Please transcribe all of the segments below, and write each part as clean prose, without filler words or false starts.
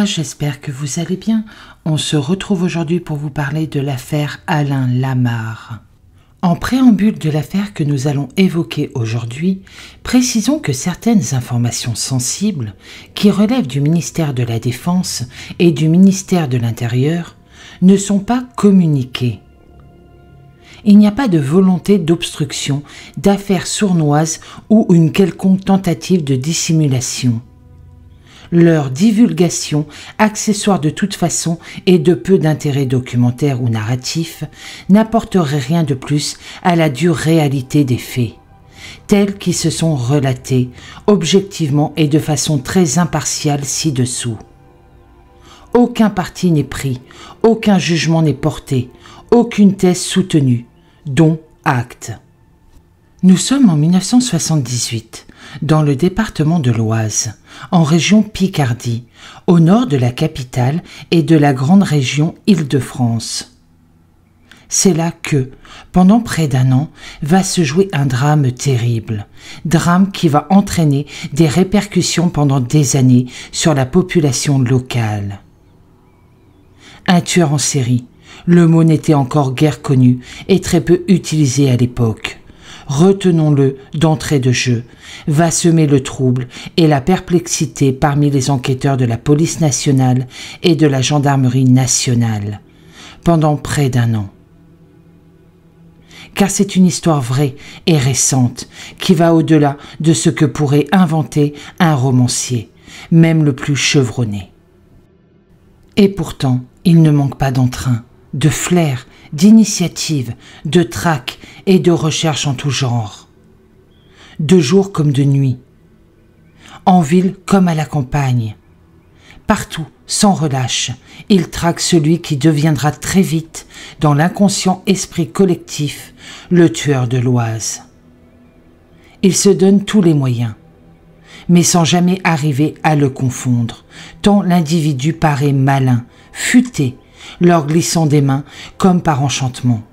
j'espère que vous allez bien. On se retrouve aujourd'hui pour vous parler de l'affaire Alain Lamarre. En préambule de l'affaire que nous allons évoquer aujourd'hui, précisons que certaines informations sensibles, qui relèvent du ministère de la Défense et du ministère de l'Intérieur, ne sont pas communiquées. Il n'y a pas de volonté d'obstruction, d'affaires sournoises ou une quelconque tentative de dissimulation. Leur divulgation, accessoire de toute façon et de peu d'intérêt documentaire ou narratif, n'apporterait rien de plus à la dure réalité des faits, tels qu'ils se sont relatés, objectivement et de façon très impartiale ci-dessous. Aucun parti n'est pris, aucun jugement n'est porté, aucune thèse soutenue, dont acte. Nous sommes en 1978, dans le département de l'Oise, en région Picardie, au nord de la capitale et de la grande région Île-de-France. C'est là que, pendant près d'un an, va se jouer un drame terrible, drame qui va entraîner des répercussions pendant des années sur la population locale. Un tueur en série, le mot n'était encore guère connu et très peu utilisé à l'époque. Retenons-le d'entrée de jeu, va semer le trouble et la perplexité parmi les enquêteurs de la police nationale et de la gendarmerie nationale, pendant près d'un an. Car c'est une histoire vraie et récente, qui va au-delà de ce que pourrait inventer un romancier, même le plus chevronné. Et pourtant, il ne manque pas d'entrain, de flair, d'initiative, de trac et de recherche en tout genre. De jour comme de nuit. En ville comme à la campagne. Partout, sans relâche, il traque celui qui deviendra très vite, dans l'inconscient esprit collectif, le tueur de l'Oise. Il se donne tous les moyens, mais sans jamais arriver à le confondre, tant l'individu paraît malin, futé, leur glissant des mains comme par enchantement.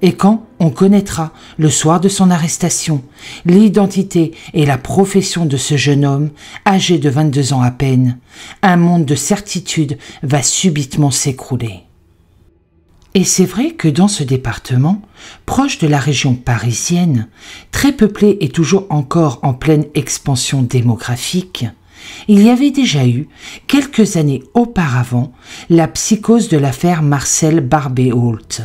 Et quand on connaîtra, le soir de son arrestation, l'identité et la profession de ce jeune homme, âgé de 22 ans à peine, un monde de certitude va subitement s'écrouler. Et c'est vrai que dans ce département, proche de la région parisienne, très peuplé et toujours encore en pleine expansion démographique, il y avait déjà eu, quelques années auparavant, la psychose de l'affaire Marcel Barbéholt,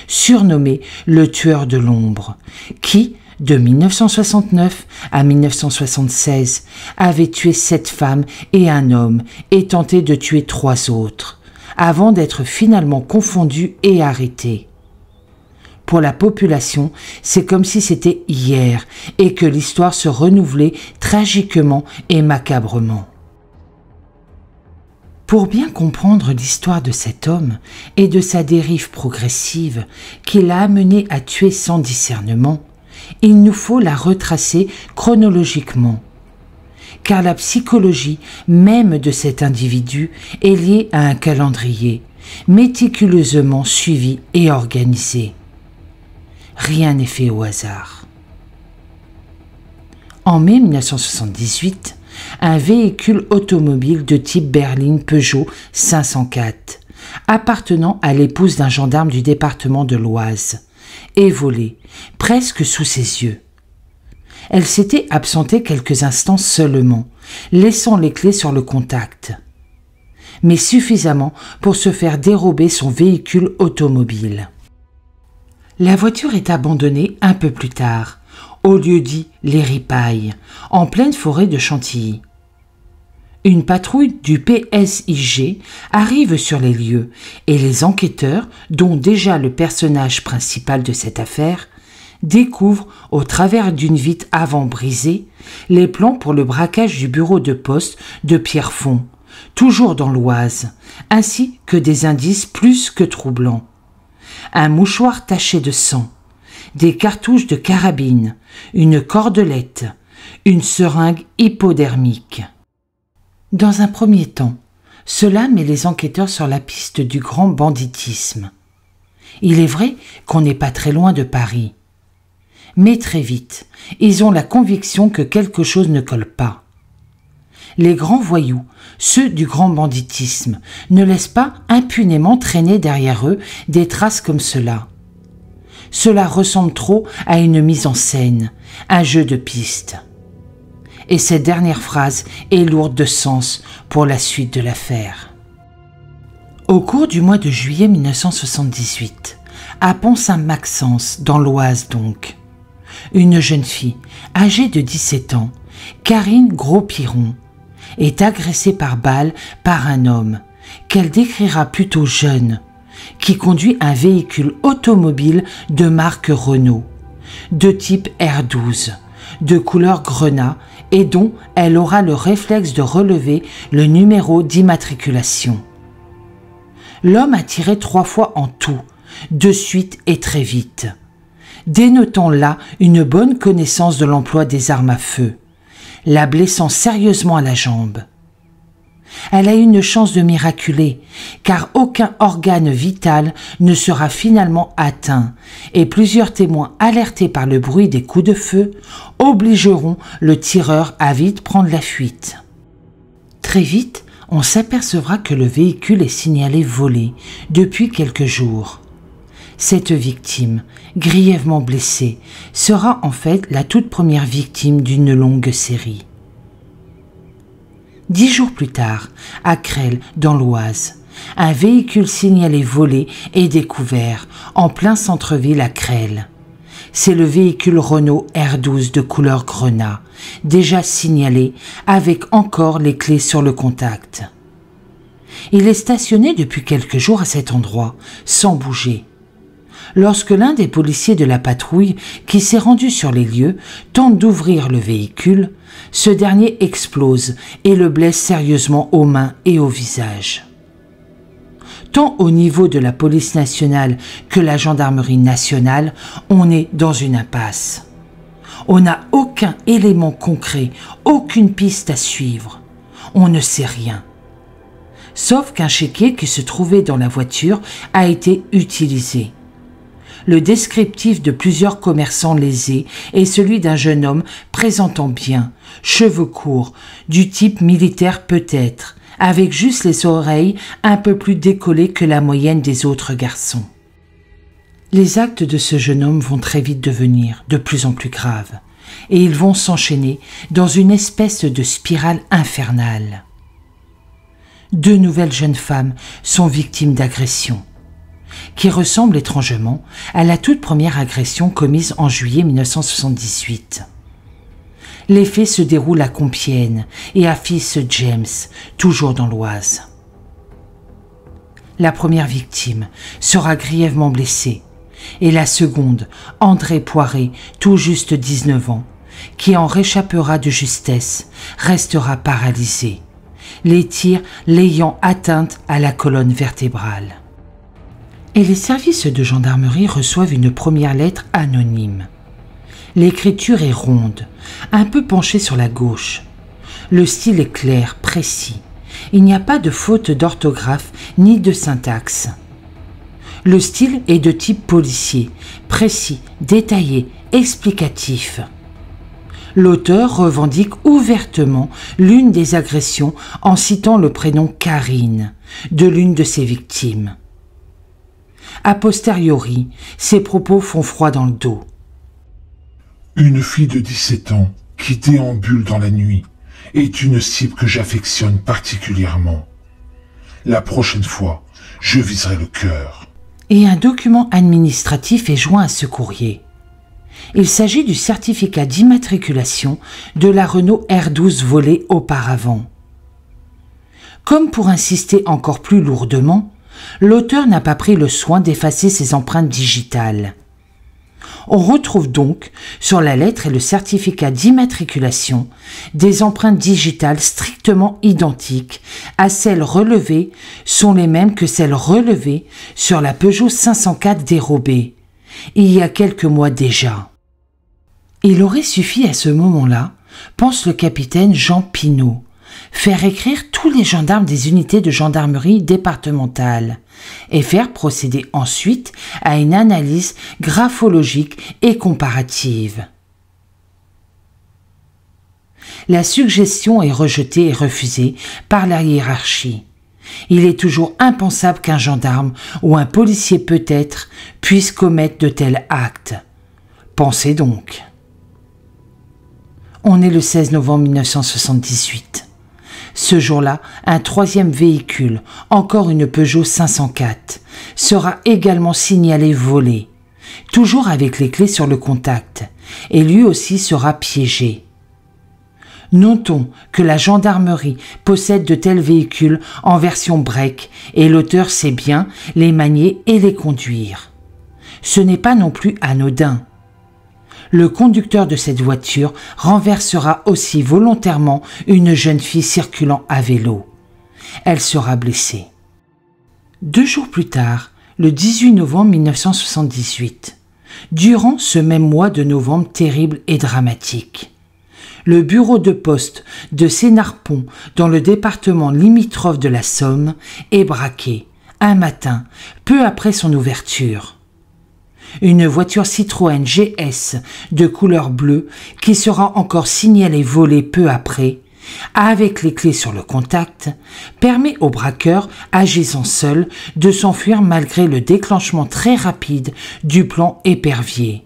surnommé le tueur de l'ombre, qui, de 1969 à 1976, avait tué 7 femmes et un homme et tenté de tuer 3 autres, avant d'être finalement confondu et arrêté. Pour la population, c'est comme si c'était hier et que l'histoire se renouvelait tragiquement et macabrement. Pour bien comprendre l'histoire de cet homme et de sa dérive progressive qui l'a amené à tuer sans discernement, il nous faut la retracer chronologiquement. Car la psychologie même de cet individu est liée à un calendrier, méticuleusement suivi et organisé. Rien n'est fait au hasard. En mai 1978, un véhicule automobile de type berline Peugeot 504, appartenant à l'épouse d'un gendarme du département de l'Oise, est volé, presque sous ses yeux. Elle s'était absentée quelques instants seulement, laissant les clés sur le contact, mais suffisamment pour se faire dérober son véhicule automobile. La voiture est abandonnée un peu plus tard, au lieu-dit Les Ripailles, en pleine forêt de Chantilly. Une patrouille du PSIG arrive sur les lieux et les enquêteurs, dont déjà le personnage principal de cette affaire, découvrent, au travers d'une vitre avant brisée, les plans pour le braquage du bureau de poste de Pierrefonds, toujours dans l'Oise, ainsi que des indices plus que troublants. Un mouchoir taché de sang, des cartouches de carabine, une cordelette, une seringue hypodermique. Dans un premier temps, cela met les enquêteurs sur la piste du grand banditisme. Il est vrai qu'on n'est pas très loin de Paris. Mais très vite, ils ont la conviction que quelque chose ne colle pas. Les grands voyous, ceux du grand banditisme, ne laissent pas impunément traîner derrière eux des traces comme cela. Cela ressemble trop à une mise en scène, un jeu de piste. Et cette dernière phrase est lourde de sens pour la suite de l'affaire. Au cours du mois de juillet 1978, à Pont-Saint-Maxence, dans l'Oise donc, une jeune fille, âgée de 17 ans, Karine Gros-Piron, est agressée par balle par un homme, qu'elle décrira plutôt jeune, qui conduit un véhicule automobile de marque Renault, de type R12, de couleur grenat et dont elle aura le réflexe de relever le numéro d'immatriculation. L'homme a tiré 3 fois en tout, de suite et très vite, dénotant là une bonne connaissance de l'emploi des armes à feu, la blessant sérieusement à la jambe. Elle a eu une chance de miraculer, car aucun organe vital ne sera finalement atteint et plusieurs témoins alertés par le bruit des coups de feu obligeront le tireur à vite prendre la fuite. Très vite, on s'apercevra que le véhicule est signalé volé depuis quelques jours. Cette victime, grièvement blessée, sera en fait la toute première victime d'une longue série. 10 jours plus tard, à Crelles, dans l'Oise, un véhicule signalé volé est découvert en plein centre-ville à Crelles. C'est le véhicule Renault R12 de couleur grenat, déjà signalé avec encore les clés sur le contact. Il est stationné depuis quelques jours à cet endroit, sans bouger. Lorsque l'un des policiers de la patrouille qui s'est rendu sur les lieux tente d'ouvrir le véhicule, ce dernier explose et le blesse sérieusement aux mains et au visage. Tant au niveau de la police nationale que la gendarmerie nationale, on est dans une impasse. On n'a aucun élément concret, aucune piste à suivre. On ne sait rien. Sauf qu'un chéquier qui se trouvait dans la voiture a été utilisé. Le descriptif de plusieurs commerçants lésés est celui d'un jeune homme présentant bien, cheveux courts, du type militaire peut-être, avec juste les oreilles un peu plus décollées que la moyenne des autres garçons. Les actes de ce jeune homme vont très vite devenir de plus en plus graves, et ils vont s'enchaîner dans une espèce de spirale infernale. 2 nouvelles jeunes femmes sont victimes d'agressions, qui ressemble étrangement à la toute première agression commise en juillet 1978. Les faits se déroulent à Compiègne et à Fils-James, toujours dans l'Oise. La première victime sera grièvement blessée et la seconde, André Poiré, tout juste 19 ans, qui en réchappera de justesse, restera paralysée, les tirs l'ayant atteinte à la colonne vertébrale. Et les services de gendarmerie reçoivent une première lettre anonyme. L'écriture est ronde, un peu penchée sur la gauche. Le style est clair, précis. Il n'y a pas de faute d'orthographe ni de syntaxe. Le style est de type policier, précis, détaillé, explicatif. L'auteur revendique ouvertement l'une des agressions en citant le prénom Karine de l'une de ses victimes. A posteriori, ses propos font froid dans le dos. Une fille de 17 ans qui déambule dans la nuit est une cible que j'affectionne particulièrement. La prochaine fois, je viserai le cœur. Et un document administratif est joint à ce courrier. Il s'agit du certificat d'immatriculation de la Renault R12 volée auparavant. Comme pour insister encore plus lourdement, l'auteur n'a pas pris le soin d'effacer ses empreintes digitales. On retrouve donc, sur la lettre et le certificat d'immatriculation, des empreintes digitales strictement identiques à celles relevées sont les mêmes que celles relevées sur la Peugeot 504 dérobée, il y a quelques mois déjà. Il aurait suffi à ce moment-là, pense le capitaine Jean Pinault, faire écrire tous les gendarmes des unités de gendarmerie départementale et faire procéder ensuite à une analyse graphologique et comparative. La suggestion est rejetée et refusée par la hiérarchie. Il est toujours impensable qu'un gendarme ou un policier peut-être puisse commettre de tels actes. Pensez donc. On est le 16 novembre 1978. Ce jour-là, un troisième véhicule, encore une Peugeot 504, sera également signalé volé, toujours avec les clés sur le contact, et lui aussi sera piégé. Notons que la gendarmerie possède de tels véhicules en version break et l'auteur sait bien les manier et les conduire. Ce n'est pas non plus anodin. Le conducteur de cette voiture renversera aussi volontairement une jeune fille circulant à vélo. Elle sera blessée. 2 jours plus tard, le 18 novembre 1978, durant ce même mois de novembre terrible et dramatique, le bureau de poste de Sénarpont, dans le département limitrophe de la Somme, est braqué, un matin, peu après son ouverture. Une voiture Citroën GS de couleur bleue, qui sera encore signalée volée peu après, avec les clés sur le contact, permet au braqueur, agissant seul, de s'enfuir malgré le déclenchement très rapide du plan épervier.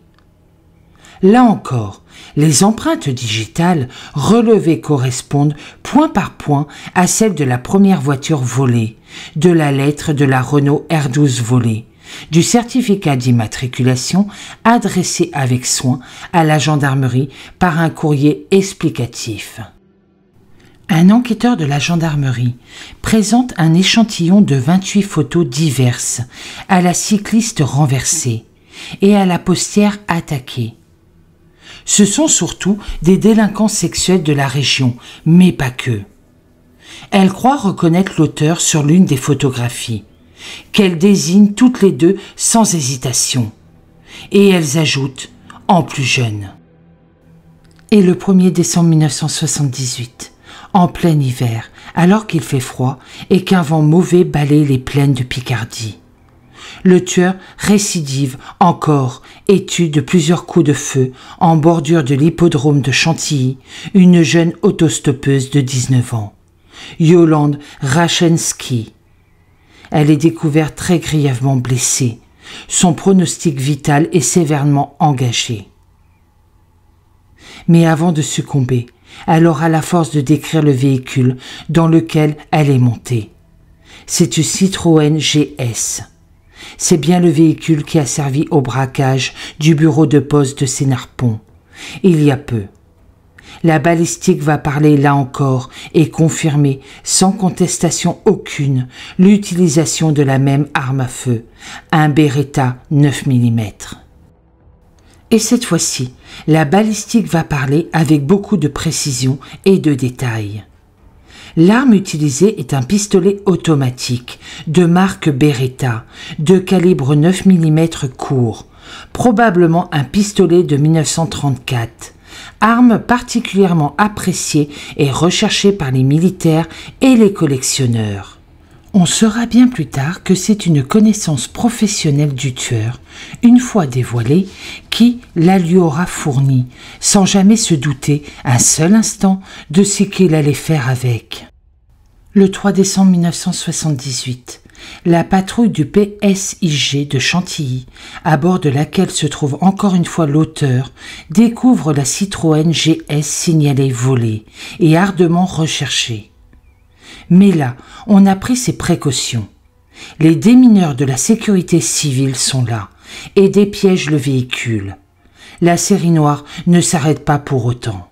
Là encore, les empreintes digitales relevées correspondent point par point à celles de la première voiture volée, de la lettre de la Renault R12 volée, du certificat d'immatriculation adressé avec soin à la gendarmerie par un courrier explicatif. Un enquêteur de la gendarmerie présente un échantillon de 28 photos diverses à la cycliste renversée et à la postière attaquée. Ce sont surtout des délinquants sexuels de la région, mais pas que. Elle croit reconnaître l'auteur sur l'une des photographies, qu'elle désigne toutes les deux sans hésitation. Et elles ajoutent « en plus jeune ». Et le 1er décembre 1978, en plein hiver, alors qu'il fait froid et qu'un vent mauvais balaye les plaines de Picardie, le tueur récidive encore et tue de plusieurs coups de feu en bordure de l'hippodrome de Chantilly une jeune autostoppeuse de 19 ans, Yolande Rachensky. Elle est découverte très grièvement blessée. Son pronostic vital est sévèrement engagé. Mais avant de succomber, elle aura la force de décrire le véhicule dans lequel elle est montée. C'est une Citroën GS. C'est bien le véhicule qui a servi au braquage du bureau de poste de Sénarpont, il y a peu. La balistique va parler là encore et confirmer, sans contestation aucune, l'utilisation de la même arme à feu, un Beretta 9 mm. Et cette fois-ci, la balistique va parler avec beaucoup de précision et de détails. L'arme utilisée est un pistolet automatique de marque Beretta, de calibre 9 mm court, probablement un pistolet de 1934, arme particulièrement appréciée et recherchée par les militaires et les collectionneurs. On saura bien plus tard que c'est une connaissance professionnelle du tueur, une fois dévoilée, qui la lui aura fournie, sans jamais se douter un seul instant de ce qu'il allait faire avec. Le 3 décembre 1978, la patrouille du PSIG de Chantilly, à bord de laquelle se trouve encore une fois l'auteur, découvre la Citroën GS signalée volée et ardemment recherchée. Mais là, on a pris ses précautions. Les démineurs de la sécurité civile sont là et dépiègent le véhicule. La série noire ne s'arrête pas pour autant.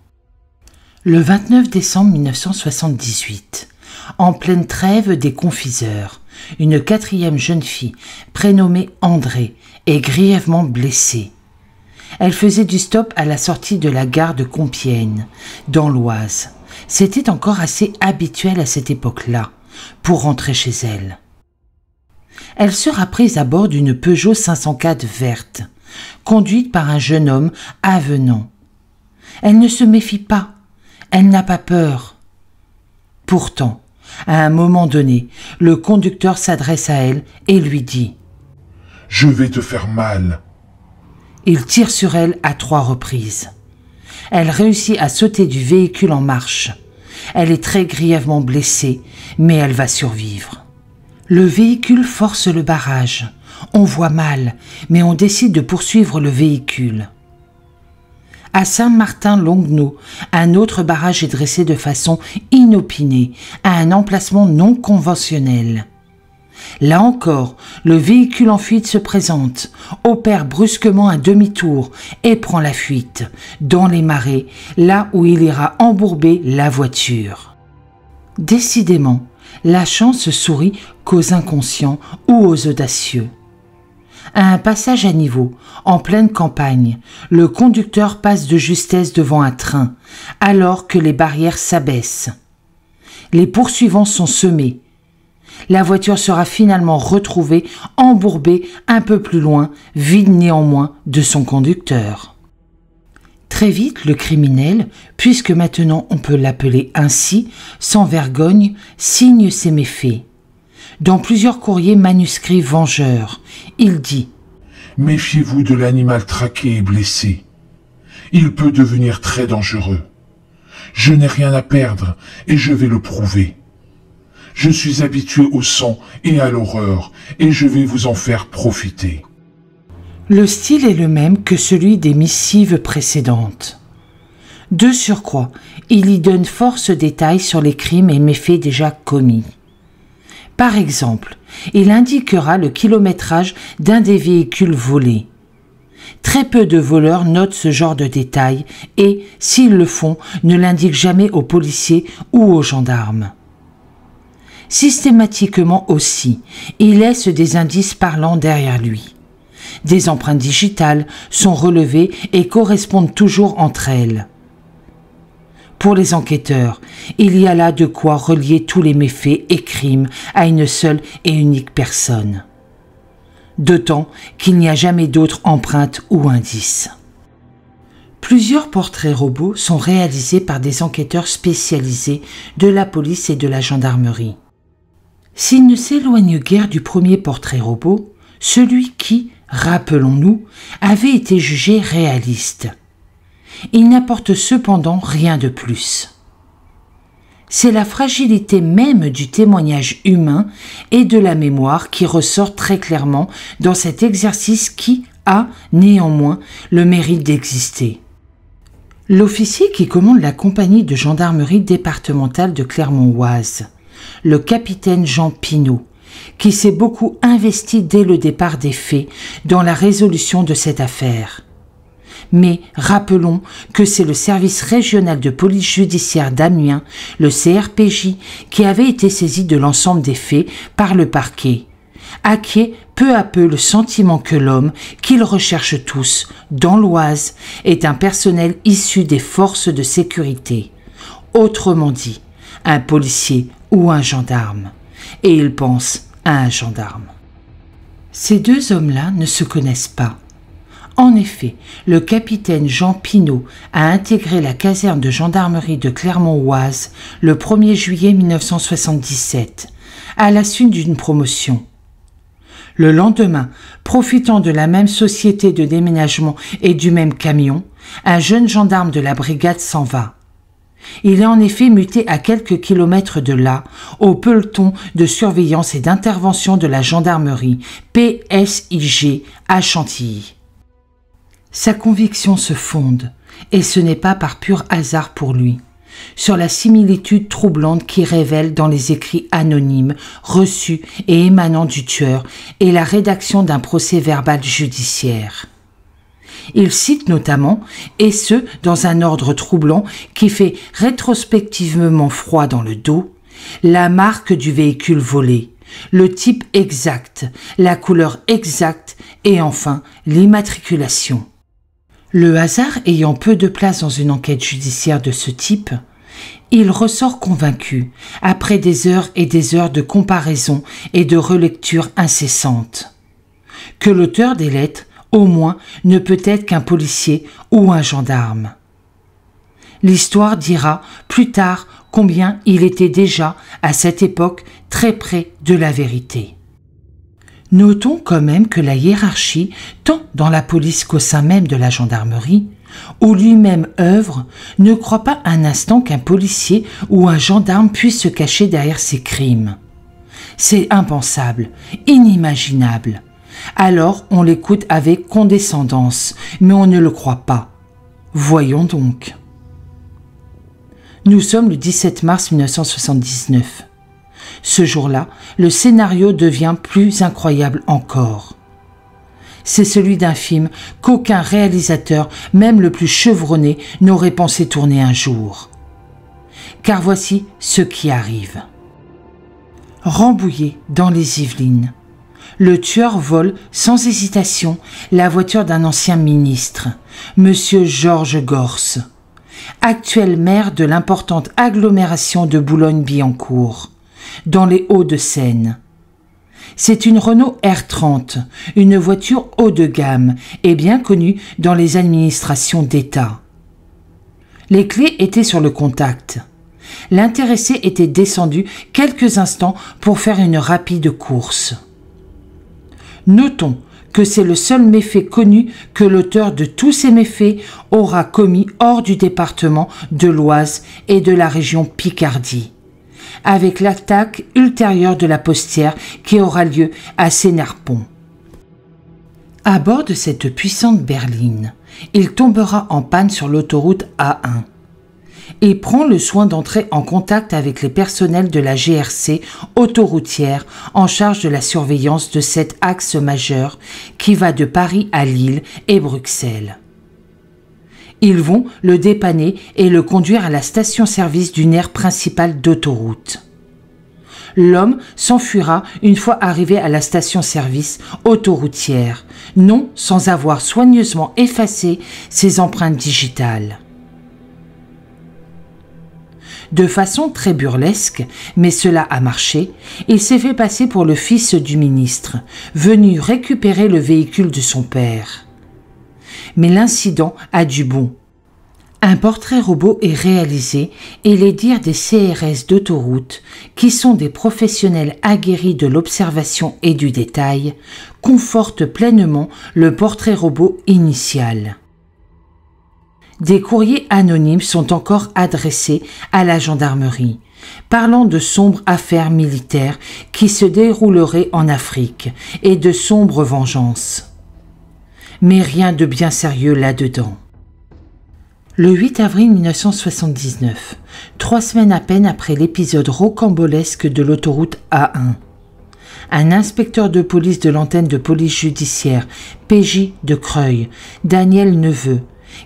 Le 29 décembre 1978, en pleine trêve des confiseurs, une 4e jeune fille, prénommée André, est grièvement blessée. Elle faisait du stop à la sortie de la gare de Compiègne, dans l'Oise. C'était encore assez habituel à cette époque-là, pour rentrer chez elle. Elle sera prise à bord d'une Peugeot 504 verte, conduite par un jeune homme avenant. Elle ne se méfie pas, elle n'a pas peur. Pourtant, à un moment donné, le conducteur s'adresse à elle et lui dit « Je vais te faire mal ». Il tire sur elle à 3 reprises. Elle réussit à sauter du véhicule en marche. Elle est très grièvement blessée, mais elle va survivre. Le véhicule force le barrage. On voit mal, mais on décide de poursuivre le véhicule. À Saint-Martin-Longnaud, un autre barrage est dressé de façon inopinée, à un emplacement non conventionnel. Là encore, le véhicule en fuite se présente, opère brusquement un demi-tour et prend la fuite, dans les marais, là où il ira embourber la voiture. Décidément, la chance sourit qu'aux inconscients ou aux audacieux. À un passage à niveau, en pleine campagne, le conducteur passe de justesse devant un train, alors que les barrières s'abaissent. Les poursuivants sont semés. La voiture sera finalement retrouvée, embourbée un peu plus loin, vide néanmoins de son conducteur. Très vite, le criminel, puisque maintenant on peut l'appeler ainsi, sans vergogne, signe ses méfaits. Dans plusieurs courriers manuscrits vengeurs, il dit « Méfiez-vous de l'animal traqué et blessé. Il peut devenir très dangereux. Je n'ai rien à perdre et je vais le prouver. Je suis habitué au sang et à l'horreur et je vais vous en faire profiter. » Le style est le même que celui des missives précédentes. De surcroît, il y donne force détails sur les crimes et méfaits déjà commis. Par exemple, il indiquera le kilométrage d'un des véhicules volés. Très peu de voleurs notent ce genre de détails et, s'ils le font, ne l'indiquent jamais aux policiers ou aux gendarmes. Systématiquement aussi, il laisse des indices parlants derrière lui. Des empreintes digitales sont relevées et correspondent toujours entre elles. Pour les enquêteurs, il y a là de quoi relier tous les méfaits et crimes à une seule et unique personne. D'autant qu'il n'y a jamais d'autres empreintes ou indices. Plusieurs portraits robots sont réalisés par des enquêteurs spécialisés de la police et de la gendarmerie. S'il ne s'éloigne guère du premier portrait robot, celui qui, rappelons-nous, avait été jugé réaliste. Il n'apporte cependant rien de plus. C'est la fragilité même du témoignage humain et de la mémoire qui ressort très clairement dans cet exercice qui a, néanmoins, le mérite d'exister. L'officier qui commande la compagnie de gendarmerie départementale de Clermont-Oise, le capitaine Jean Pinault, qui s'est beaucoup investi dès le départ des faits dans la résolution de cette affaire. Mais rappelons que c'est le service régional de police judiciaire d'Amiens, le CRPJ, qui avait été saisi de l'ensemble des faits par le parquet, acquiert peu à peu le sentiment que l'homme, qu'ils recherchent tous, dans l'Oise, est un personnel issu des forces de sécurité. Autrement dit, un policier ou un gendarme. Et il pense à un gendarme. Ces deux hommes-là ne se connaissent pas. En effet, le capitaine Jean Pinault a intégré la caserne de gendarmerie de Clermont-Oise le 1er juillet 1977, à la suite d'une promotion. Le lendemain, profitant de la même société de déménagement et du même camion, un jeune gendarme de la brigade s'en va. Il est en effet muté à quelques kilomètres de là, au peloton de surveillance et d'intervention de la gendarmerie PSIG à Chantilly. Sa conviction se fonde, et ce n'est pas par pur hasard pour lui, sur la similitude troublante qui révèle dans les écrits anonymes reçus et émanant du tueur et la rédaction d'un procès-verbal judiciaire. Il cite notamment, et ce dans un ordre troublant qui fait rétrospectivement froid dans le dos, la marque du véhicule volé, le type exact, la couleur exacte et enfin l'immatriculation. Le hasard ayant peu de place dans une enquête judiciaire de ce type, il ressort convaincu, après des heures et des heures de comparaison et de relecture incessantes, que l'auteur des lettres, au moins, ne peut être qu'un policier ou un gendarme. L'histoire dira plus tard combien il était déjà, à cette époque, très près de la vérité. Notons quand même que la hiérarchie, tant dans la police qu'au sein même de la gendarmerie, où lui-même œuvre, ne croit pas un instant qu'un policier ou un gendarme puisse se cacher derrière ses crimes. C'est impensable, inimaginable. Alors on l'écoute avec condescendance, mais on ne le croit pas. Voyons donc. Nous sommes le 17 mars 1979. Ce jour-là, le scénario devient plus incroyable encore. C'est celui d'un film qu'aucun réalisateur, même le plus chevronné, n'aurait pensé tourner un jour. Car voici ce qui arrive. Rambouillet, dans les Yvelines, le tueur vole sans hésitation la voiture d'un ancien ministre, M. Georges Gorce, actuel maire de l'importante agglomération de Boulogne-Billancourt, dans les Hauts-de-Seine. C'est une Renault R30, une voiture haut de gamme et bien connue dans les administrations d'État. Les clés étaient sur le contact. L'intéressé était descendu quelques instants pour faire une rapide course. Notons que c'est le seul méfait connu que l'auteur de tous ces méfaits aura commis hors du département de l'Oise et de la région Picardie, avec l'attaque ultérieure de la postière qui aura lieu à Sénarpont. À bord de cette puissante berline, il tombera en panne sur l'autoroute A1 et prend le soin d'entrer en contact avec les personnels de la GRC autoroutière en charge de la surveillance de cet axe majeur qui va de Paris à Lille et Bruxelles. Ils vont le dépanner et le conduire à la station-service d'une aire principale d'autoroute. L'homme s'enfuira une fois arrivé à la station-service autoroutière, non sans avoir soigneusement effacé ses empreintes digitales. De façon très burlesque, mais cela a marché, il s'est fait passer pour le fils du ministre, venu récupérer le véhicule de son père. Mais l'incident a du bon. Un portrait robot est réalisé et les dires des CRS d'autoroute, qui sont des professionnels aguerris de l'observation et du détail, confortent pleinement le portrait robot initial. Des courriers anonymes sont encore adressés à la gendarmerie, parlant de sombres affaires militaires qui se dérouleraient en Afrique et de sombres vengeances. Mais rien de bien sérieux là-dedans. Le 8 avril 1979, 3 semaines à peine après l'épisode rocambolesque de l'autoroute A1, un inspecteur de police de l'antenne de police judiciaire, PJ de Creuil, Daniel Neveu,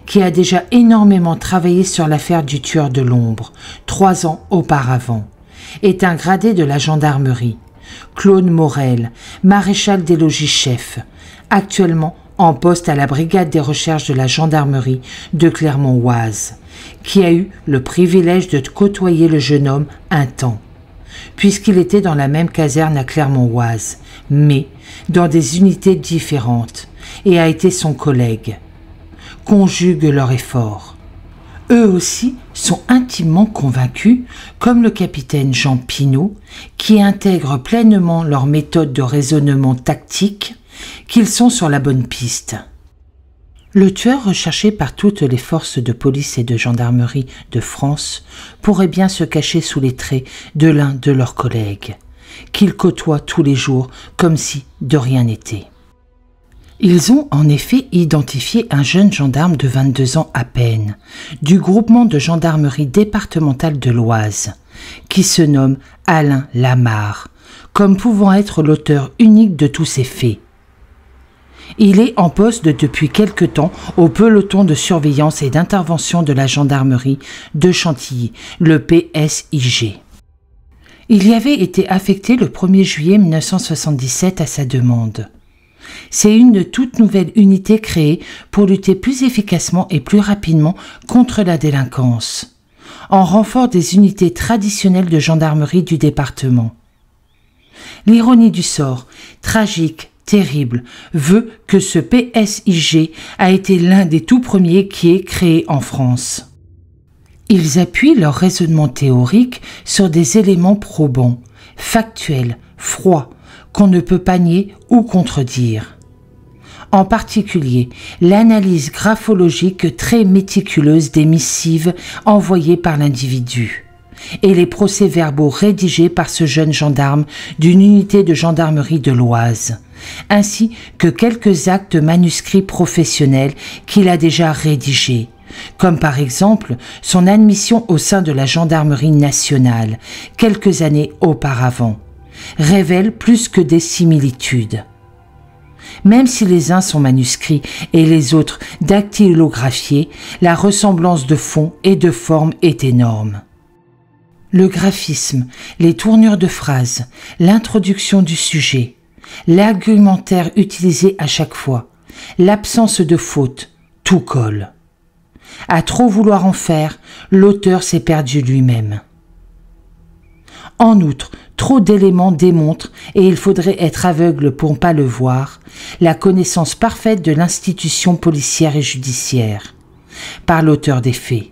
qui a déjà énormément travaillé sur l'affaire du tueur de l'ombre, 3 ans auparavant, est un gradé de la gendarmerie, Claude Morel, maréchal des logis-chefs, actuellement en poste à la brigade des recherches de la gendarmerie de Clermont-Oise, qui a eu le privilège de côtoyer le jeune homme un temps, puisqu'il était dans la même caserne à Clermont-Oise, mais dans des unités différentes, et a été son collègue. Conjuguent leurs efforts. Eux aussi sont intimement convaincus, comme le capitaine Jean Pinault, qui intègre pleinement leur méthode de raisonnement tactique, qu'ils sont sur la bonne piste. Le tueur recherché par toutes les forces de police et de gendarmerie de France pourrait bien se cacher sous les traits de l'un de leurs collègues, qu'ils côtoient tous les jours comme si de rien n'était. Ils ont en effet identifié un jeune gendarme de 22 ans à peine, du groupement de gendarmerie départementale de l'Oise, qui se nomme Alain Lamarre, comme pouvant être l'auteur unique de tous ces faits. Il est en poste depuis quelque temps au peloton de surveillance et d'intervention de la gendarmerie de Chantilly, le PSIG. Il y avait été affecté le 1er juillet 1977 à sa demande. C'est une toute nouvelle unité créée pour lutter plus efficacement et plus rapidement contre la délinquance, en renfort des unités traditionnelles de gendarmerie du département. L'ironie du sort, tragique, terrible, veut que ce PSIG a été l'un des tout premiers qui est créé en France. Ils appuient leur raisonnement théorique sur des éléments probants, factuels, froids, qu'on ne peut pas nier ou contredire. en particulier l'analyse graphologique très méticuleuse des missives envoyées par l'individu et les procès-verbaux rédigés par ce jeune gendarme d'une unité de gendarmerie de l'Oise, ainsi que quelques actes manuscrits professionnels qu'il a déjà rédigés, comme par exemple son admission au sein de la gendarmerie nationale quelques années auparavant, révèlent plus que des similitudes. Même si les uns sont manuscrits et les autres dactylographiés, la ressemblance de fond et de forme est énorme. Le graphisme, les tournures de phrases, l'introduction du sujet, l'argumentaire utilisé à chaque fois, l'absence de faute, tout colle. À trop vouloir en faire, l'auteur s'est perdu lui-même. En outre, trop d'éléments démontrent, et il faudrait être aveugle pour ne pas le voir, la connaissance parfaite de l'institution policière et judiciaire, par l'auteur des faits.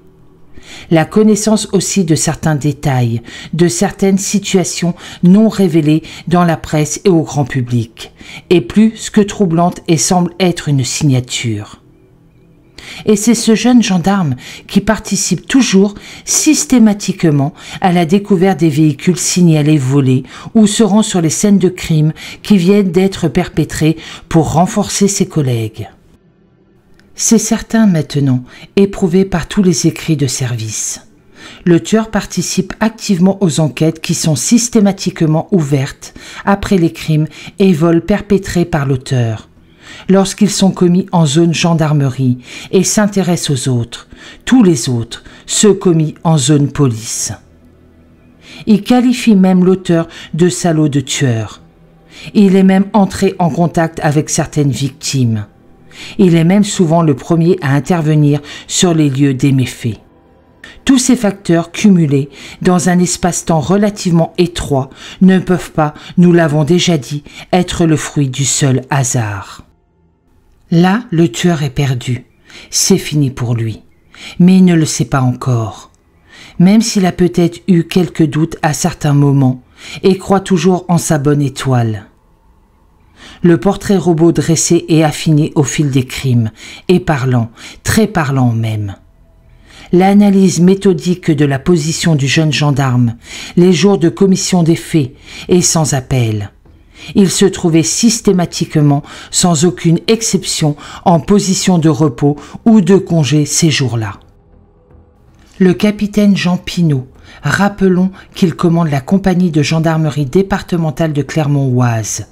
La connaissance aussi de certains détails, de certaines situations non révélées dans la presse et au grand public, est plus que troublante et semble être une signature. Et c'est ce jeune gendarme qui participe toujours systématiquement à la découverte des véhicules signalés volés ou se rend sur les scènes de crime qui viennent d'être perpétrées pour renforcer ses collègues. C'est certain maintenant, éprouvé par tous les écrits de service. Le tueur participe activement aux enquêtes qui sont systématiquement ouvertes après les crimes et vols perpétrés par l'auteur, lorsqu'ils sont commis en zone gendarmerie, et s'intéresse aux autres, tous les autres, ceux commis en zone police. Il qualifie même l'auteur de salaud de tueur. Il est même entré en contact avec certaines victimes. Il est même souvent le premier à intervenir sur les lieux des méfaits. Tous ces facteurs cumulés dans un espace-temps relativement étroit ne peuvent pas, nous l'avons déjà dit, être le fruit du seul hasard. Là, le tueur est perdu. C'est fini pour lui. Mais il ne le sait pas encore. Même s'il a peut-être eu quelques doutes à certains moments et croit toujours en sa bonne étoile. Le portrait robot dressé et affiné au fil des crimes, et parlant, très parlant même. L'analyse méthodique de la position du jeune gendarme, les jours de commission des faits, est sans appel. Il se trouvait systématiquement, sans aucune exception, en position de repos ou de congé ces jours-là. Le capitaine Jean Pinault, rappelons qu'il commande la compagnie de gendarmerie départementale de Clermont-Oise,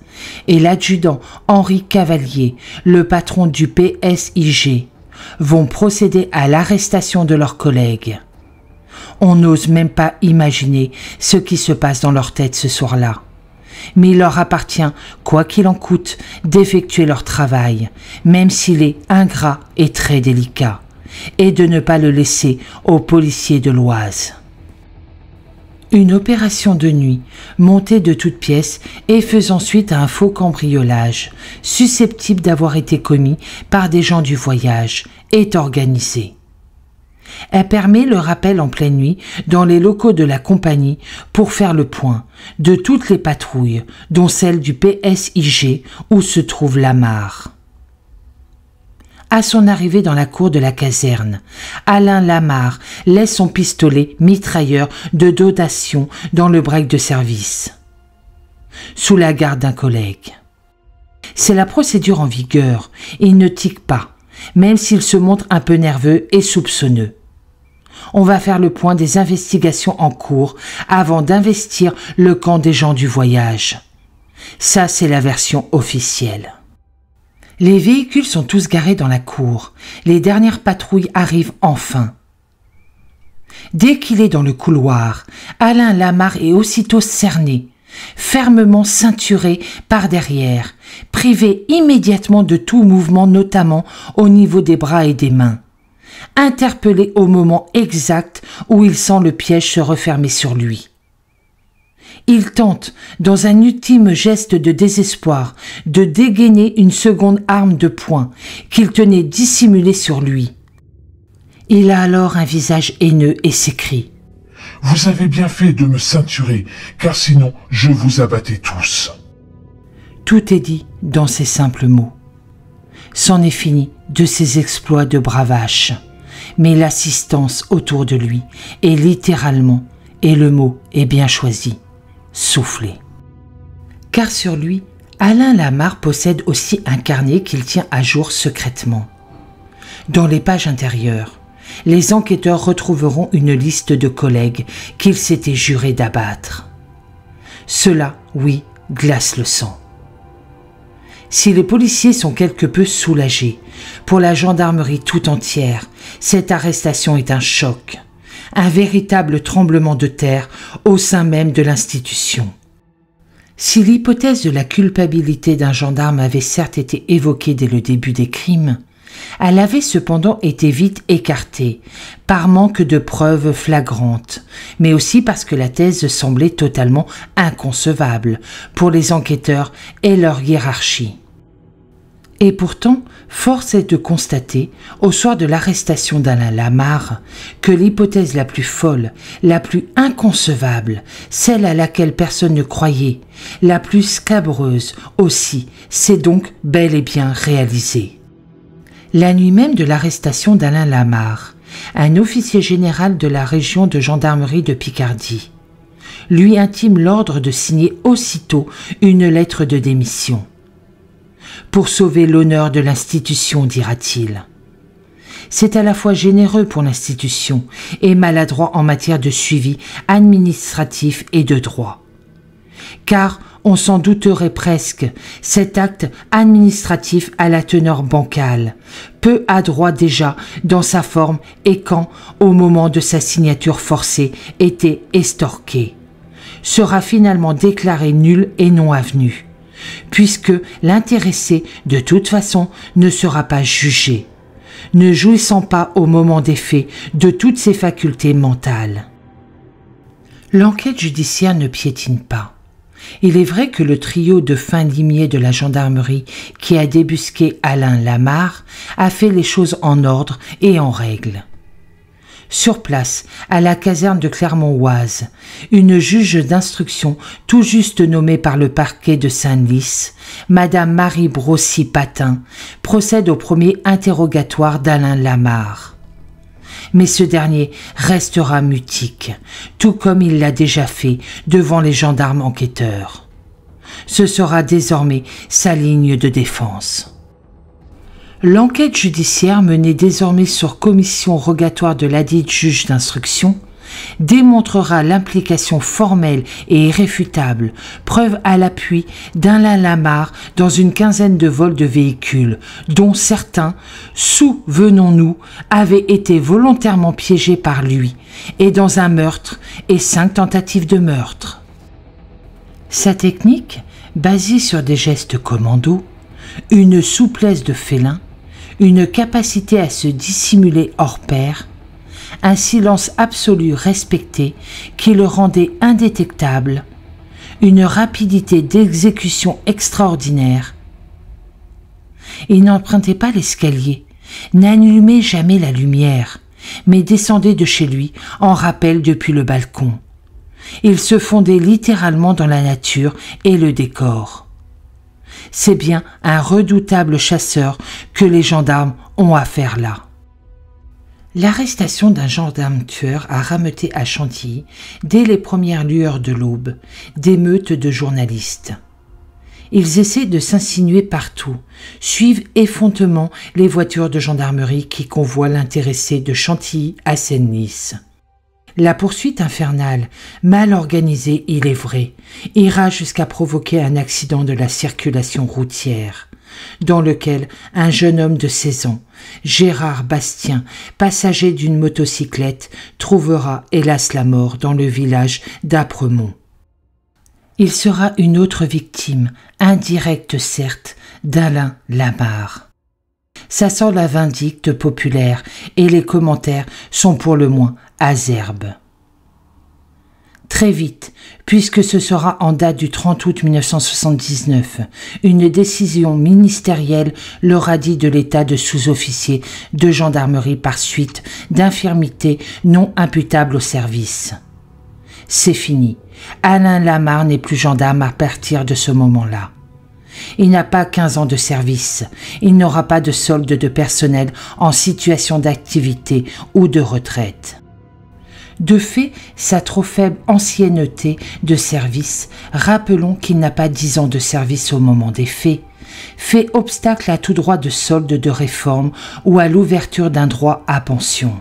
et l'adjudant Henri Cavalier, le patron du PSIG, vont procéder à l'arrestation de leurs collègues. On n'ose même pas imaginer ce qui se passe dans leur tête ce soir-là. Mais il leur appartient, quoi qu'il en coûte, d'effectuer leur travail, même s'il est ingrat et très délicat, et de ne pas le laisser aux policiers de l'Oise. Une opération de nuit, montée de toutes pièces et faisant suite à un faux cambriolage, susceptible d'avoir été commis par des gens du voyage, est organisée. Elle permet le rappel en pleine nuit dans les locaux de la compagnie pour faire le point de toutes les patrouilles, dont celle du PSIG où se trouve Lamarre. À son arrivée dans la cour de la caserne, Alain Lamarre laisse son pistolet mitrailleur de dotation dans le break de service, sous la garde d'un collègue. C'est la procédure en vigueur, il ne tique pas, même s'il se montre un peu nerveux et soupçonneux. On va faire le point des investigations en cours avant d'investir le camp des gens du voyage. Ça, c'est la version officielle. Les véhicules sont tous garés dans la cour. Les dernières patrouilles arrivent enfin. Dès qu'il est dans le couloir, Alain Lamarre est aussitôt cerné, fermement ceinturé par derrière, privé immédiatement de tout mouvement, notamment au niveau des bras et des mains. Interpellé au moment exact où il sent le piège se refermer sur lui. Il tente, dans un ultime geste de désespoir, de dégainer une seconde arme de poing qu'il tenait dissimulée sur lui. Il a alors un visage haineux et s'écrie : « Vous avez bien fait de me ceinturer, car sinon je vous abattais tous. » Tout est dit dans ces simples mots. C'en est fini de ses exploits de bravache, mais l'assistance autour de lui est littéralement, et le mot est bien choisi, soufflée. Car sur lui, Alain Lamarre possède aussi un carnet qu'il tient à jour secrètement. Dans les pages intérieures, les enquêteurs retrouveront une liste de collègues qu'il s'était juré d'abattre. Cela, oui, glace le sang. Si les policiers sont quelque peu soulagés, pour la gendarmerie tout entière, cette arrestation est un choc, un véritable tremblement de terre au sein même de l'institution. Si l'hypothèse de la culpabilité d'un gendarme avait certes été évoquée dès le début des crimes, elle avait cependant été vite écartée, par manque de preuves flagrantes, mais aussi parce que la thèse semblait totalement inconcevable pour les enquêteurs et leur hiérarchie. Et pourtant, force est de constater, au soir de l'arrestation d'Alain Lamarre, que l'hypothèse la plus folle, la plus inconcevable, celle à laquelle personne ne croyait, la plus scabreuse aussi, s'est donc bel et bien réalisée. La nuit même de l'arrestation d'Alain Lamarre, un officier général de la région de gendarmerie de Picardie lui intime l'ordre de signer aussitôt une lettre de démission. Pour sauver l'honneur de l'institution, dira-t-il. C'est à la fois généreux pour l'institution et maladroit en matière de suivi administratif et de droit. Car, on s'en douterait presque, cet acte administratif à la teneur bancale, peu adroit déjà dans sa forme et quand, au moment de sa signature forcée, était estorqué, sera finalement déclaré nul et non avenu, puisque l'intéressé, de toute façon, ne sera pas jugé, ne jouissant pas au moment des faits de toutes ses facultés mentales. L'enquête judiciaire ne piétine pas. Il est vrai que le trio de fins limiers de la gendarmerie qui a débusqué Alain Lamarre a fait les choses en ordre et en règle. Sur place, à la caserne de Clermont-Oise, une juge d'instruction tout juste nommée par le parquet de Senlis, Madame Marie Brossy-Patin, procède au premier interrogatoire d'Alain Lamarre. Mais ce dernier restera mutique, tout comme il l'a déjà fait devant les gendarmes enquêteurs. Ce sera désormais sa ligne de défense. L'enquête judiciaire menée désormais sur commission rogatoire de ladite juge d'instruction démontrera l'implication formelle et irréfutable, preuve à l'appui d'Alain Lamarre dans une quinzaine de vols de véhicules, dont certains, souvenons-nous, avaient été volontairement piégés par lui, et dans un meurtre et 5 tentatives de meurtre. Sa technique, basée sur des gestes commando, une souplesse de félin, une capacité à se dissimuler hors pair, un silence absolu respecté qui le rendait indétectable, une rapidité d'exécution extraordinaire. Il n'empruntait pas l'escalier, n'allumait jamais la lumière, mais descendait de chez lui en rappel depuis le balcon. Il se fondait littéralement dans la nature et le décor. C'est bien un redoutable chasseur que les gendarmes ont affaire là. L'arrestation d'un gendarme tueur a rameuté à Chantilly, dès les premières lueurs de l'aube, des meutes de journalistes. Ils essaient de s'insinuer partout, suivent effrontément les voitures de gendarmerie qui convoient l'intéressé de Chantilly à Senlis. La poursuite infernale, mal organisée il est vrai, ira jusqu'à provoquer un accident de la circulation routière, dans lequel un jeune homme de 16 ans, Gérard Bastien, passager d'une motocyclette, trouvera hélas la mort dans le village d'Apremont. Il sera une autre victime, indirecte certes, d'Alain Lamarre. Ça sent la vindicte populaire et les commentaires sont pour le moins acerbes. Très vite, puisque ce sera en date du 30 août 1979, une décision ministérielle leur a dit de l'état de sous-officier de gendarmerie par suite d'infirmité non imputable au service. C'est fini. Alain Lamarre n'est plus gendarme à partir de ce moment-là. Il n'a pas 15 ans de service. Il n'aura pas de solde de personnel en situation d'activité ou de retraite. De fait, sa trop faible ancienneté de service, rappelons qu'il n'a pas 10 ans de service au moment des faits, fait obstacle à tout droit de solde de réforme ou à l'ouverture d'un droit à pension.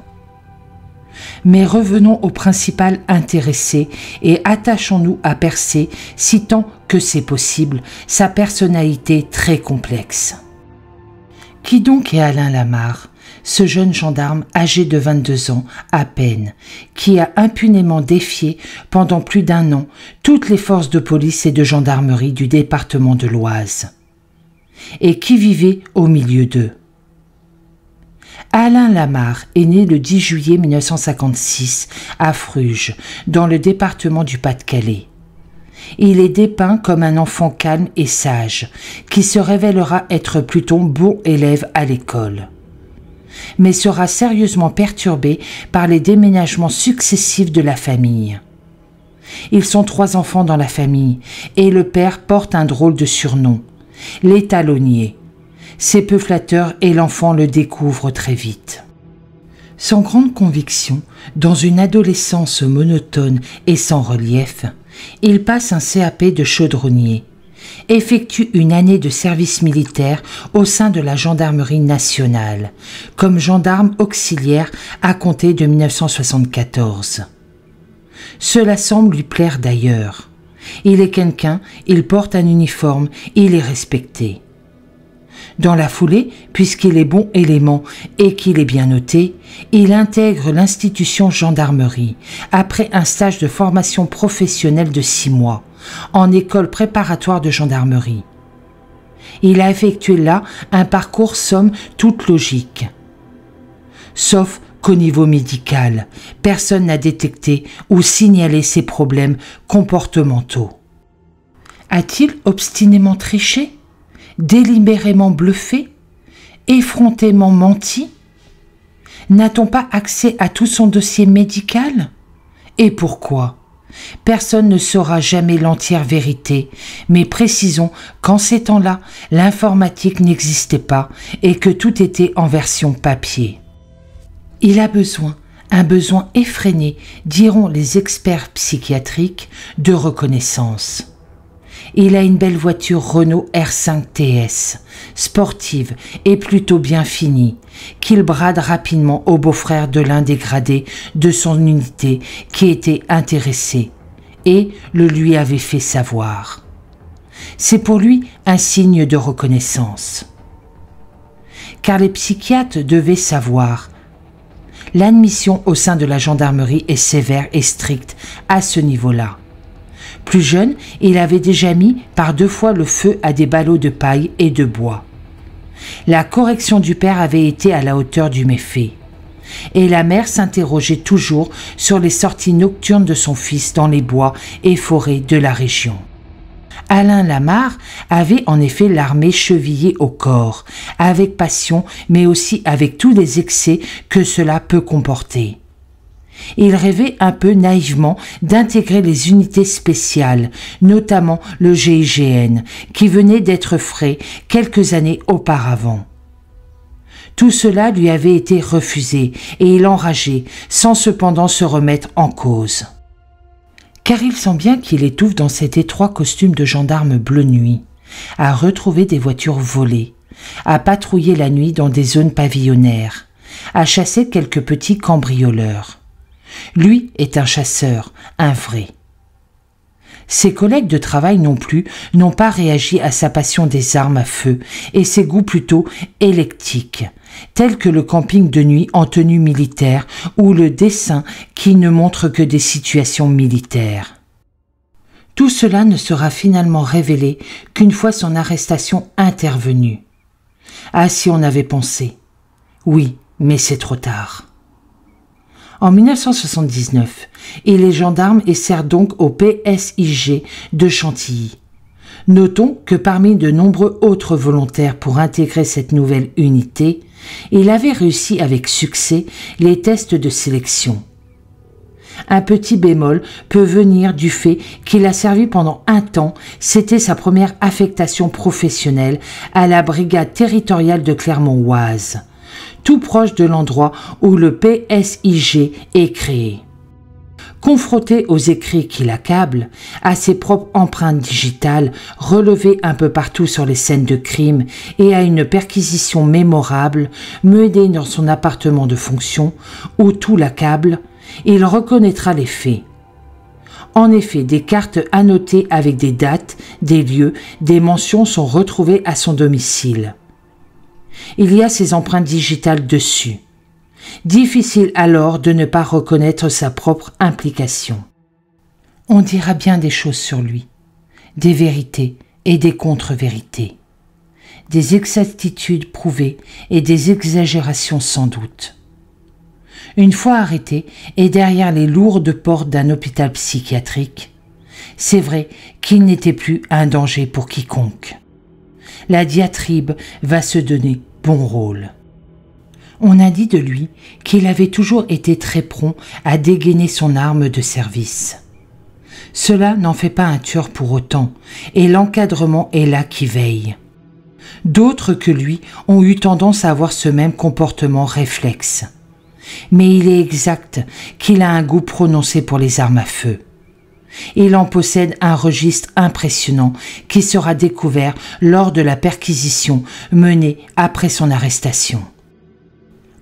Mais revenons au principal intéressé et attachons-nous à percer, si tant que c'est possible, sa personnalité très complexe. Qui donc est Alain Lamarre, ce jeune gendarme âgé de 22 ans à peine, qui a impunément défié pendant plus d'1 an toutes les forces de police et de gendarmerie du département de l'Oise, et qui vivait au milieu d'eux? Alain Lamarre est né le 10 juillet 1956 à Fruges, dans le département du Pas-de-Calais. Il est dépeint comme un enfant calme et sage, qui se révélera être plutôt bon élève à l'école, mais sera sérieusement perturbé par les déménagements successifs de la famille. Ils sont 3 enfants dans la famille, et le père porte un drôle de surnom, l'étalonnier. C'est peu flatteur et l'enfant le découvre très vite. Sans grande conviction, dans une adolescence monotone et sans relief, il passe un CAP de chaudronnier, effectue une année de service militaire au sein de la gendarmerie nationale, comme gendarme auxiliaire à compter de 1974. Cela semble lui plaire d'ailleurs. Il est quelqu'un, il porte un uniforme, il est respecté. Dans la foulée, puisqu'il est bon élément et qu'il est bien noté, il intègre l'institution gendarmerie après un stage de formation professionnelle de 6 mois en école préparatoire de gendarmerie. Il a effectué là un parcours somme toute logique. Sauf qu'au niveau médical, personne n'a détecté ou signalé ses problèmes comportementaux. A-t-il obstinément triché ? Délibérément bluffé, effrontément menti? N'a-t-on pas accès à tout son dossier médical? Et pourquoi? Personne ne saura jamais l'entière vérité, mais précisons qu'en ces temps-là, l'informatique n'existait pas et que tout était en version papier. Il a besoin, un besoin effréné, diront les experts psychiatriques, de reconnaissance. Il a une belle voiture Renault R5 TS, sportive et plutôt bien finie, qu'il brade rapidement au beau-frère de l'un des gradés de son unité qui était intéressé et le lui avait fait savoir. C'est pour lui un signe de reconnaissance. Car les psychiatres devaient savoir. L'admission au sein de la gendarmerie est sévère et stricte à ce niveau-là. Plus jeune, il avait déjà mis par 2 fois le feu à des ballots de paille et de bois. La correction du père avait été à la hauteur du méfait. Et la mère s'interrogeait toujours sur les sorties nocturnes de son fils dans les bois et forêts de la région. Alain Lamarre avait en effet l'armée chevillée au corps, avec passion mais aussi avec tous les excès que cela peut comporter. Il rêvait un peu naïvement d'intégrer les unités spéciales, notamment le GIGN, qui venait d'être frais quelques années auparavant. Tout cela lui avait été refusé et il enrageait, sans cependant se remettre en cause. Car il sent bien qu'il étouffe dans cet étroit costume de gendarme bleu nuit, à retrouver des voitures volées, à patrouiller la nuit dans des zones pavillonnaires, à chasser quelques petits cambrioleurs. Lui est un chasseur, un vrai. Ses collègues de travail non plus n'ont pas réagi à sa passion des armes à feu et ses goûts plutôt électiques, tels que le camping de nuit en tenue militaire ou le dessin qui ne montre que des situations militaires. Tout cela ne sera finalement révélé qu'une fois son arrestation intervenue. Ah, si on avait pensé. Oui, mais c'est trop tard. En 1979, il est gendarme et sert donc au PSIG de Chantilly. Notons que parmi de nombreux autres volontaires pour intégrer cette nouvelle unité, il avait réussi avec succès les tests de sélection. Un petit bémol peut venir du fait qu'il a servi pendant un temps, c'était sa première affectation professionnelle à la brigade territoriale de Clermont-Oise, tout proche de l'endroit où le PSIG est créé. Confronté aux écrits qui l'accablent, à ses propres empreintes digitales relevées un peu partout sur les scènes de crime et à une perquisition mémorable menée dans son appartement de fonction où tout l'accable, il reconnaîtra les faits. En effet, des cartes annotées avec des dates, des lieux, des mentions sont retrouvées à son domicile. Il y a ses empreintes digitales dessus. Difficile alors de ne pas reconnaître sa propre implication. On dira bien des choses sur lui, des vérités et des contre-vérités, des exactitudes prouvées et des exagérations sans doute. Une fois arrêté et derrière les lourdes portes d'un hôpital psychiatrique, c'est vrai qu'il n'était plus un danger pour quiconque. La diatribe va se donner bon rôle. On a dit de lui qu'il avait toujours été très prompt à dégainer son arme de service. Cela n'en fait pas un tueur pour autant, et l'encadrement est là qui veille. D'autres que lui ont eu tendance à avoir ce même comportement réflexe. Mais il est exact qu'il a un goût prononcé pour les armes à feu. Il en possède un registre impressionnant qui sera découvert lors de la perquisition menée après son arrestation.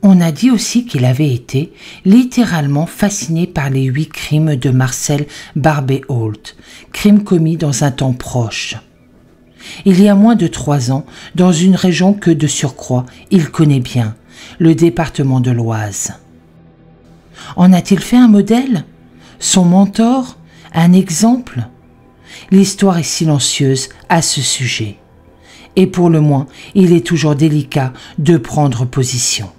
On a dit aussi qu'il avait été littéralement fasciné par les 8 crimes de Marcel Barbet-Holt, crimes commis dans un temps proche. Il y a moins de 3 ans, dans une région que de surcroît il connaît bien, le département de l'Oise. En a-t-il fait un modèle? Son mentor? Un exemple? L'histoire est silencieuse à ce sujet. Et pour le moins, il est toujours délicat de prendre position.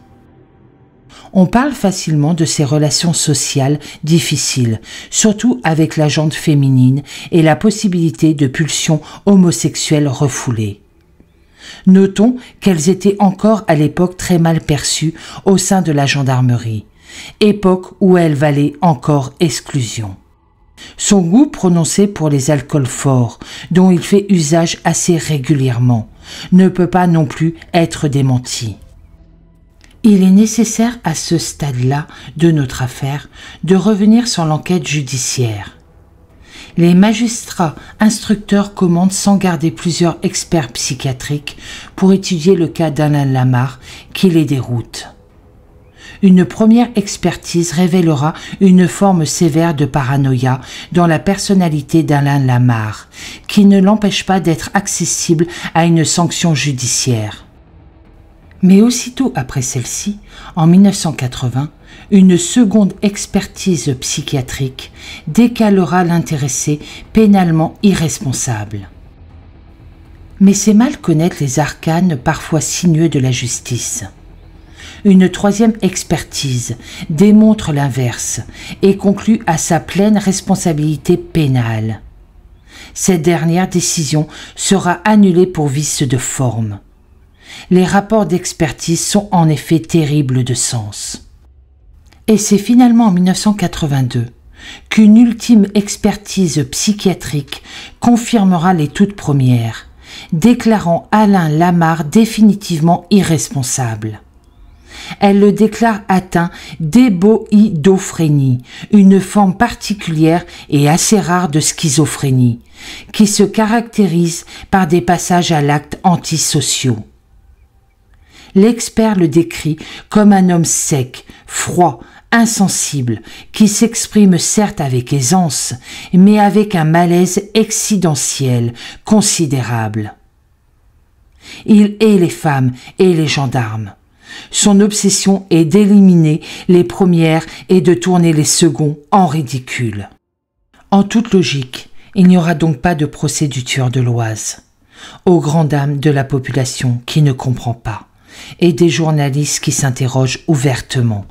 On parle facilement de ses relations sociales difficiles, surtout avec la gente féminine et la possibilité de pulsions homosexuelles refoulées. Notons qu'elles étaient encore à l'époque très mal perçues au sein de la gendarmerie, époque où elles valaient encore exclusion. Son goût prononcé pour les alcools forts, dont il fait usage assez régulièrement, ne peut pas non plus être démenti. Il est nécessaire à ce stade-là de notre affaire de revenir sur l'enquête judiciaire. Les magistrats instructeurs commandent sans garder plusieurs experts psychiatriques pour étudier le cas d'Alain Lamarre qui les déroute. Une première expertise révélera une forme sévère de paranoïa dans la personnalité d'Alain Lamarre, qui ne l'empêche pas d'être accessible à une sanction judiciaire. Mais aussitôt après celle-ci, en 1980, une seconde expertise psychiatrique décalera l'intéressé pénalement irresponsable. Mais c'est mal connaître les arcanes parfois sinueux de la justice. Une troisième expertise démontre l'inverse et conclut à sa pleine responsabilité pénale. Cette dernière décision sera annulée pour vice de forme. Les rapports d'expertise sont en effet terribles de sens. Et c'est finalement en 1982 qu'une ultime expertise psychiatrique confirmera les toutes premières, déclarant Alain Lamarre définitivement irresponsable. Elle le déclare atteint d'éboïdophrénie, une forme particulière et assez rare de schizophrénie, qui se caractérise par des passages à l'acte antisociaux. L'expert le décrit comme un homme sec, froid, insensible, qui s'exprime certes avec aisance, mais avec un malaise excidentiel considérable. Il hait les femmes et les gendarmes. Son obsession est d'éliminer les premières et de tourner les seconds en ridicule. En toute logique, il n'y aura donc pas de procès du tueur de l'Oise, aux grandes dames de la population qui ne comprend pas, et des journalistes qui s'interrogent ouvertement,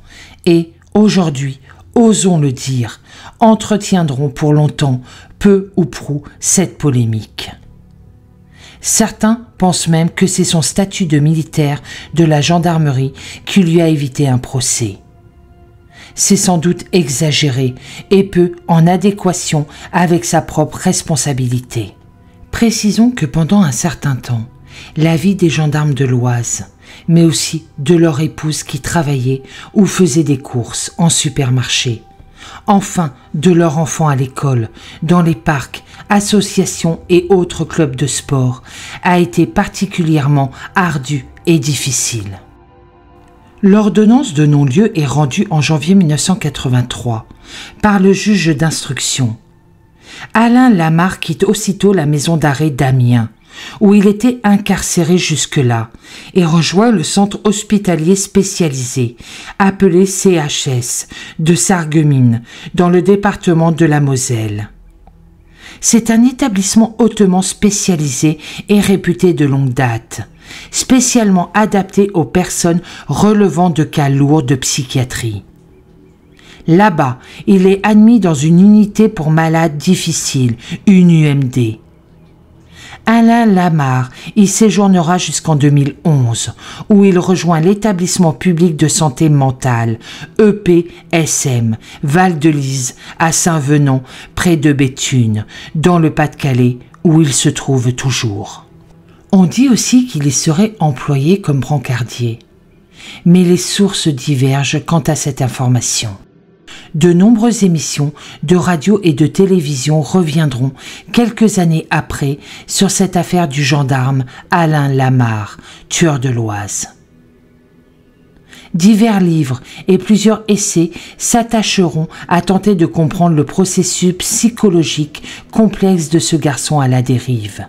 et, aujourd'hui, osons le dire, entretiendront pour longtemps, peu ou prou, cette polémique. Certains pensent même que c'est son statut de militaire de la gendarmerie qui lui a évité un procès. c'est sans doute exagéré et peu en adéquation avec sa propre responsabilité. Précisons que pendant un certain temps, la vie des gendarmes de l'Oise, mais aussi de leur épouse qui travaillait ou faisait des courses en supermarché, enfin de leurs enfants à l'école, dans les parcs, associations et autres clubs de sport, a été particulièrement ardue et difficile. L'ordonnance de non-lieu est rendue en janvier 1983 par le juge d'instruction. Alain Lamarre quitte aussitôt la maison d'arrêt d'Amiens, où il était incarcéré jusque-là, et rejoint le centre hospitalier spécialisé, appelé CHS, de Sarreguemines, dans le département de la Moselle. C'est un établissement hautement spécialisé et réputé de longue date, spécialement adapté aux personnes relevant de cas lourds de psychiatrie. Là-bas, il est admis dans une unité pour malades difficiles, une UMD. Alain Lamarre y séjournera jusqu'en 2011, où il rejoint l'établissement public de santé mentale, EPSM, Val-de-Lys, à Saint-Venant, près de Béthune, dans le Pas-de-Calais, où il se trouve toujours. On dit aussi qu'il y serait employé comme brancardier, mais les sources divergent quant à cette information. De nombreuses émissions de radio et de télévision reviendront quelques années après sur cette affaire du gendarme Alain Lamarre, tueur de l'Oise. Divers livres et plusieurs essais s'attacheront à tenter de comprendre le processus psychologique complexe de ce garçon à la dérive.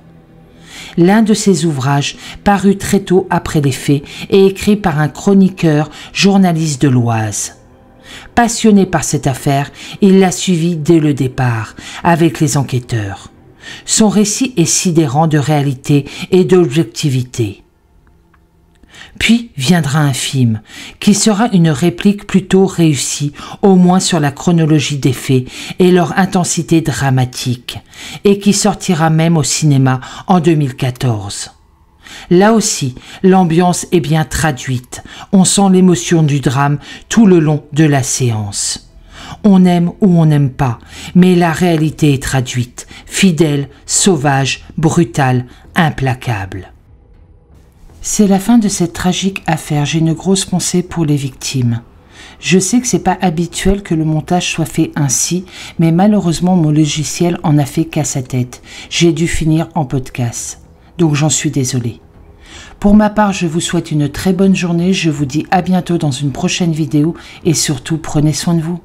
L'un de ces ouvrages, paru très tôt après les faits, est écrit par un chroniqueur journaliste de l'Oise. Passionné par cette affaire, il l'a suivi dès le départ, avec les enquêteurs. Son récit est sidérant de réalité et d'objectivité. Puis viendra un film, qui sera une réplique plutôt réussie, au moins sur la chronologie des faits et leur intensité dramatique, et qui sortira même au cinéma en 2014. Là aussi, l'ambiance est bien traduite. On sent l'émotion du drame tout le long de la séance. On aime ou on n'aime pas, mais la réalité est traduite, fidèle, sauvage, brutale, implacable. C'est la fin de cette tragique affaire. J'ai une grosse pensée pour les victimes. Je sais que c'est pas habituel que le montage soit fait ainsi, mais malheureusement mon logiciel en a fait qu'à sa tête. J'ai dû finir en podcast. Donc j'en suis désolée. Pour ma part, je vous souhaite une très bonne journée, je vous dis à bientôt dans une prochaine vidéo et surtout prenez soin de vous.